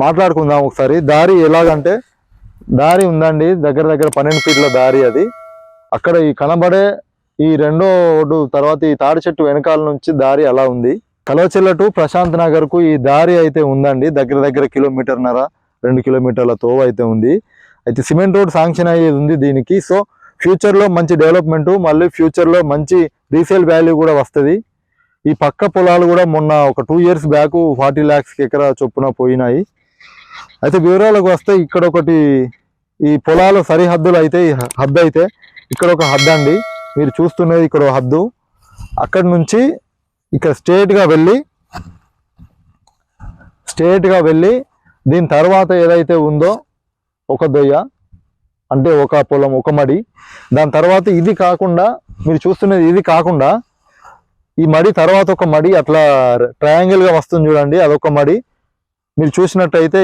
మాట్లాడుకుందాం ఒకసారి. దారి ఎలాగంటే దారి ఉందండి, దగ్గర దగ్గర 12 ఫీట్ల దారి. అది అక్కడ ఈ కనబడే ఈ రెండో రోడ్డు తర్వాత ఈ తాడి చెట్టు వెనకాల నుంచి దారి అలా ఉంది. కలవచెల్ల టు ప్రశాంత్ నగర్ కు ఈ దారి అయితే ఉందండి. దగ్గర దగ్గర 1.5-2 కిలోమీటర్ల తోవ అయితే ఉంది. అయితే సిమెంట్ రోడ్ శాంక్షన్ అయ్యేది ఉంది దీనికి. సో ఫ్యూచర్ లో మంచి డెవలప్మెంట్, మళ్ళీ ఫ్యూచర్ లో మంచి రీసేల్ వాల్యూ కూడా వస్తుంది. ఈ పక్క పొలాలు కూడా మొన్న ఒక 2 years బ్యాక్ 40 lakhs ఎకరా చొప్పున పోయినాయి. అయితే వివరాలకు వస్తే ఇక్కడ ఒకటి ఈ పొలాల సరిహద్దులు అయితే హద్దు అయితే ఇక్కడ ఒక హద్దు అండి. మీరు చూస్తున్నది ఇక్కడ ఒక హద్దు. అక్కడి నుంచి ఇక్కడ స్ట్రేట్ గా వెళ్ళి దీని తర్వాత ఏదైతే ఉందో ఒక దొయ్య, అంటే ఒక పొలం, ఒక మడి. దాని తర్వాత ఇది కాకుండా మీరు చూస్తున్నది ఇది కాకుండా ఈ మడి తర్వాత ఒక మడి అట్లా ట్రయాంగిల్ గా వస్తుంది చూడండి, అదొక మడి. మీరు చూసినట్టయితే